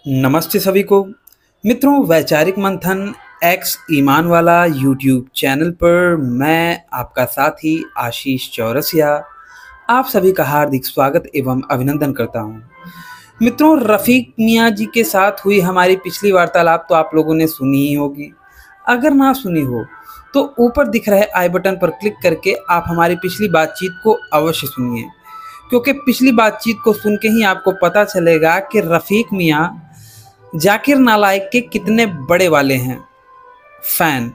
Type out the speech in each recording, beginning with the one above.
नमस्ते सभी को। मित्रों, वैचारिक मंथन एक्स ईमान वाला यूट्यूब चैनल पर मैं आपका साथी आशीष चौरसिया आप सभी का हार्दिक स्वागत एवं अभिनंदन करता हूं। मित्रों, रफ़ीक मियाँ जी के साथ हुई हमारी पिछली वार्तालाप तो आप लोगों ने सुनी ही होगी। अगर ना सुनी हो तो ऊपर दिख रहे आई बटन पर क्लिक करके आप हमारी पिछली बातचीत को अवश्य सुनिए, क्योंकि पिछली बातचीत को सुन के ही आपको पता चलेगा कि रफ़ीक मियाँ जाकिर नालायक के कितने बड़े वाले हैं फैन।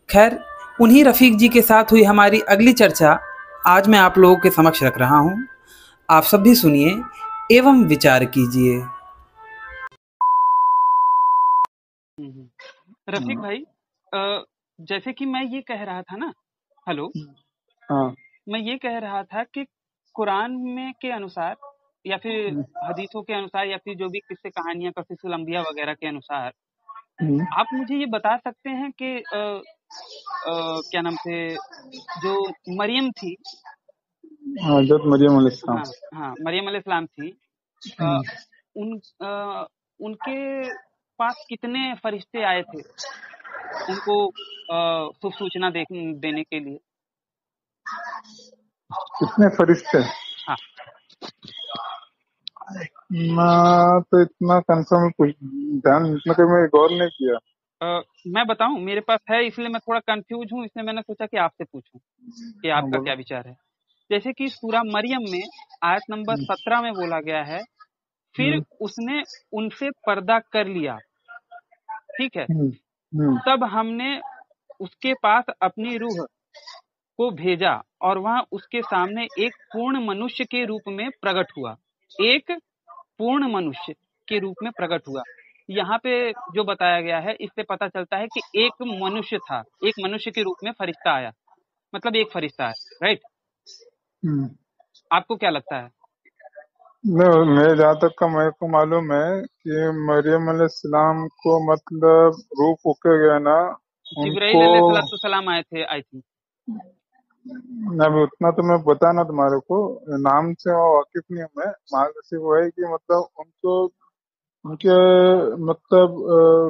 खैर, उन्हीं रफ़ीक जी के साथ हुई हमारी अगली चर्चा आज मैं आप लोगों के समक्ष रख रहा हूं। आप सब भी सुनिए एवं विचार कीजिए। रफीक भाई, जैसे कि मैं ये कह रहा था ना। हेलो। हाँ। मैं ये कह रहा था कि कुरान में के अनुसार या फिर हदीसों के अनुसार या फिर जो भी किस्से कहानियां कसीसुल अंबिया वगैरह के अनुसार आप मुझे ये बता सकते हैं कि क्या नाम से जो मरियम थी। हज़रत मरियम अलैहिस्सलाम। हाँ हाँ, मरियम अलैहिस्सलाम थी। अ, उन उनके पास कितने फरिश्ते आए थे उनको शुभ सूचना देने के लिए? कितने फरिश्ते? हाँ। मैं तो इतना कंफर्म कुछ ध्यान इतना कभी मैं गौर नहीं किया। मैं बताऊं, मेरे पास है, इसलिए मैं थोड़ा कंफ्यूज हूँ, इसलिए मैंने सोचा कि आपसे पूछूं कि हाँ, आपका बोलो। क्या विचार है। जैसे कि सूरा मरियम में आयत नंबर 17 में बोला गया है, फिर हम्म, उसने उनसे पर्दा कर लिया, ठीक है, हम्म, हम्म, तब हमने उसके पास अपनी रूह को भेजा और वह उसके सामने एक पूर्ण मनुष्य के रूप में प्रकट हुआ। एक पूर्ण मनुष्य के रूप में प्रकट हुआ। यहाँ पे जो बताया गया है, इससे पता चलता है कि एक मनुष्य था, एक मनुष्य के रूप में फरिश्ता आया, मतलब एक फरिश्ता है, राइट? हम्म। आपको क्या लगता है? मैं जहाँ तक का मेरे को मालूम है कि मरियम अलैहिस्सलाम को मतलब रूह फूके गया ना जिब्राइल उनको। अलैहिस्सलाम आए थे, आई थिंक। अभी उतना तो मैं बता ना तुम्हारे को, नाम से वाकिफ नहीं हूँ मैं। मालूम सिर्फ वो है कि मतलब उनको उनके मतलब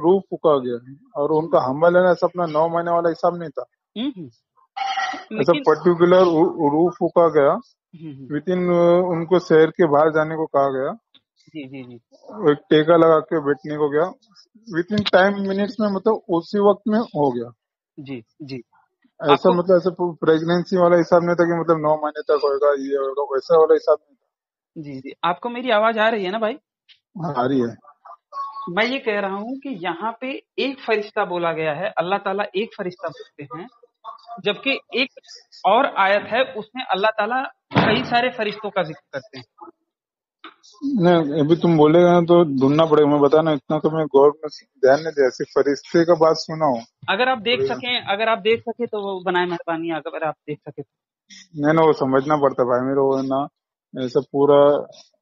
रूह फूका गया और उनका हमल है ना, ऐसा अपना 9 महीने वाला हिसाब नहीं था। ऐसा लेकिन पर्टिकुलर रूह फूका गया हम्म, विद इन उनको शहर के बाहर जाने को कहा गया। जी जी जी एक टेका लगा के बैठने को गया विद इन टाइम मिनट्स में, मतलब उसी वक्त में हो गया। जी जी। ऐसा आपको मतलब ऐसा प्रेगनेंसी वाला हिसाब नहीं था कि मतलब 9 महीने तक होगा, ये होगा, वैसा वाला हिसाब नहीं जी जी, आपको मेरी आवाज आ रही है ना भाई? था। हाँ, आ रही है। मैं ये कह रहा हूँ कि यहाँ पे एक फरिश्ता बोला गया है, अल्लाह ताला एक फरिश्ता बोलते हैं, जबकि एक और आयत है उसमें अल्लाह ताला कई सारे फरिश्तों का जिक्र करते हैं। नहीं, अभी तुम बोलेगा ना तो ढूंढना पड़ेगा। मैं बताना इतना तो मैं गौर में ध्यान नहीं दिया, सिर्फ फरिश्ते का बात सुना हूँ। अगर आप देख सके तो वो बनाए मेहरबानी, अगर आप देख सके तो। नहीं ना, वो समझना पड़ता भाई मेरे को ना। ऐसा पूरा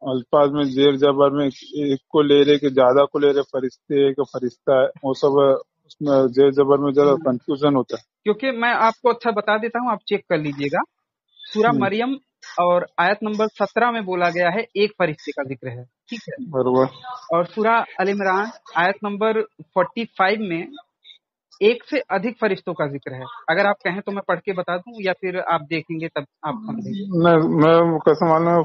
अल्फाज में जेर जबर में एक को ले रहे कि ज्यादा को ले रहे, फरिश्ते एक फरिश्ता है, वो सब उसमें जेर जबर में जरा कंफ्यूजन होता है। क्योंकि मैं आपको अच्छा बता देता हूँ, आप चेक कर लीजिएगा। सूरा हम्म, मरियम और आयत नंबर 17 में बोला गया है एक फरिश्ते का जिक्र है, ठीक है। बरोबर। और सूरा अल इमरान आयत नंबर 45 में एक से अधिक फरिश्तों का जिक्र है। अगर आप कहें तो मैं पढ़ के बता दूं या फिर आप देखेंगे तब आप समझेंगे। मैं कैसे मालूम है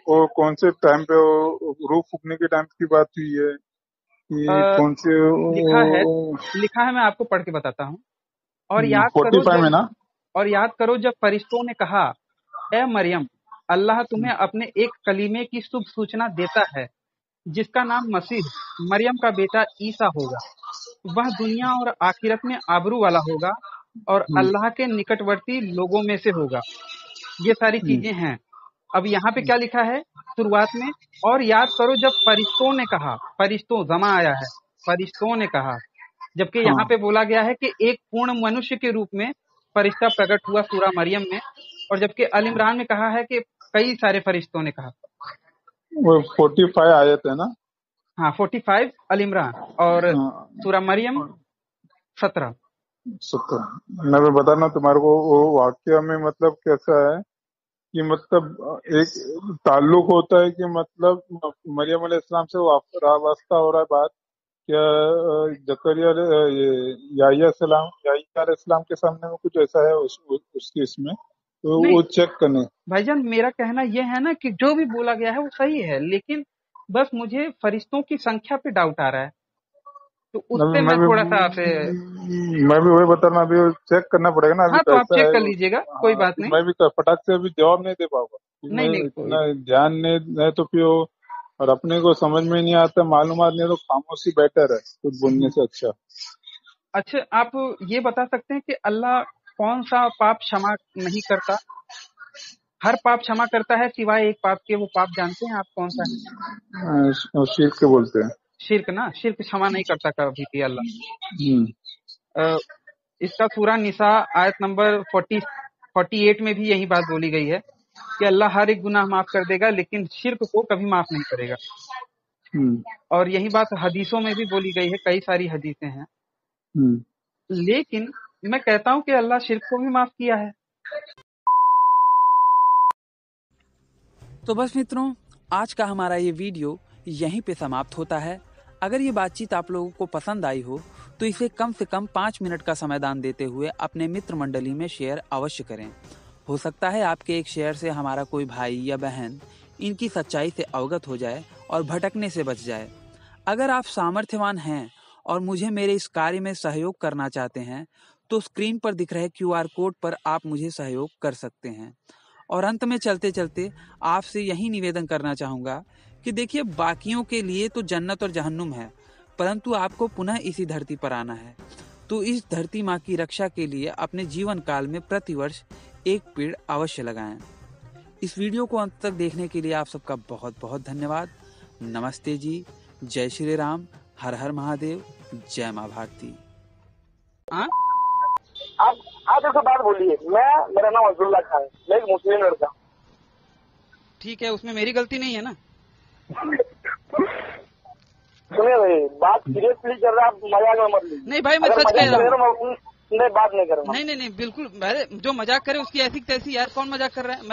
वो कौन से टाइम पे वो रूह फूकने के टाइम की बात हुई है कि अ, कौन से लिखा है लिखा है, मैं आपको पढ़ के बताता हूँ। और याद करो 45 में जब ना? और याद करो जब फरिश्तों ने कहा, ए मरियम, अल्लाह तुम्हें अपने एक कलीमे की शुभ सूचना देता है जिसका नाम मसीह मरियम का बेटा ईसा होगा। वह दुनिया और आखिरत में आबरू वाला होगा और हम्म, अल्लाह के निकटवर्ती लोगों में से होगा। ये सारी हम्म, चीजें हैं। अब यहाँ पे क्या लिखा है शुरुआत में? और याद करो जब फरिश्तों ने कहा, फरिश्तों जमा आया है, फरिश्तों ने कहा, जबकि यहाँ हाँ। पे बोला गया है कि एक पूर्ण मनुष्य के रूप में फरिश्ता प्रकट हुआ सूरा मरियम में, और जबकि अल इमरान में कहा है कि कई सारे फरिश्तों ने कहा। वो 45 आयत है ना? हाँ, 45 अल इमरान और हाँ, सूरा मरियम 17। 17। मैं बताना तुम्हारे को वो वाक्य में मतलब कैसा है कि मतलब एक ताल्लुक होता है कि मतलब मरियम अलैहिस्सलाम से वास्ता हो रहा है बात, क्या जकरिया याहिया अलैहिस्सलाम के सामने में कुछ ऐसा है उसकी इसमें, तो नहीं वो चेक करने। भाईजान, मेरा कहना यह है ना कि जो भी बोला गया है वो सही है, लेकिन बस मुझे फरिश्तों की संख्या पे डाउट आ रहा है, तो उससे अभी मैं थोड़ा सा आपसे। मैं भी वही बता रहा हूँ, अभी चेक करना पड़ेगा ना, अभी हाँ, तो आप कैसा चेक है कर वो। लीजिएगा, कोई हाँ, बात कि नहीं। मैं भी फटाक से अभी जवाब नहीं दे पाऊंगा, क्योंकि नहीं मैं नहीं, कोई। इतना ध्यान नहीं तो फिर और अपने को समझ में नहीं आता, मालूमात नहीं, तो खामोशी बेटर है कुछ बोलने से अच्छा। अच्छा, आप ये बता सकते हैं कि अल्लाह कौन सा पाप क्षमा नहीं करता? हर पाप क्षमा करता है सिवाय एक पाप के। वो पाप जानते हैं आप कौन सा है? शीख के बोलते हैं। शिर्क ना, शिर्क क्षमा नहीं करता कभी भी अल्लाह। हम्म। अ, इसका सूरा निसा आयत नंबर 48 में भी यही बात बोली गई है कि अल्लाह हर एक गुनाह माफ कर देगा, लेकिन शिर्क को कभी माफ नहीं करेगा। हम्म। और यही बात हदीसों में भी बोली गई है, कई सारी हदीसें हैं। हम्म। लेकिन मैं कहता हूं कि अल्लाह शिर्क को भी माफ किया है। तो बस मित्रों, आज का हमारा ये वीडियो यहीं पे समाप्त होता है। अगर ये बातचीत आप लोगों को पसंद आई हो तो इसे कम से कम 5 मिनट का समाधान देते हुए अपने मित्र मंडली में शेयर अवश्य करें। हो सकता है आपके एक शेयर से हमारा कोई भाई या बहन इनकी सच्चाई से अवगत हो जाए और भटकने से बच जाए। अगर आप सामर्थ्यवान हैं और मुझे मेरे इस कार्य में सहयोग करना चाहते हैं तो स्क्रीन पर दिख रहे QR कोड पर आप मुझे सहयोग कर सकते हैं। और अंत में चलते चलते आपसे यही निवेदन करना चाहूँगा कि देखिए, बाकियों के लिए तो जन्नत और जहन्नुम है, परंतु आपको पुनः इसी धरती पर आना है। तो इस धरती माँ की रक्षा के लिए अपने जीवन काल में प्रतिवर्ष एक पेड़ अवश्य लगाएं। इस वीडियो को अंत तक देखने के लिए आप सबका बहुत बहुत धन्यवाद। नमस्ते जी, जय श्री राम, हर हर महादेव, जय माँ भारती। हाँ, आप ऐसे बात बोलिए। मेरा नाम अब्दुल्ला खान, मैं एक मुस्लिम लड़का। ठीक है, उसमें मेरी गलती नहीं है ना। सुनिए भाई, बात सीरियसली कर रहे, आप मजाक में मत लीजिए। नहीं भाई, मैं अगर सच कह मजाक रहा कर हूँ। रहे हो, मैं बात नहीं करूँगा। नहीं नहीं नहीं, बिल्कुल। जो मजाक करे उसकी ऐसी तैसी, यार कौन मजाक कर रहा है?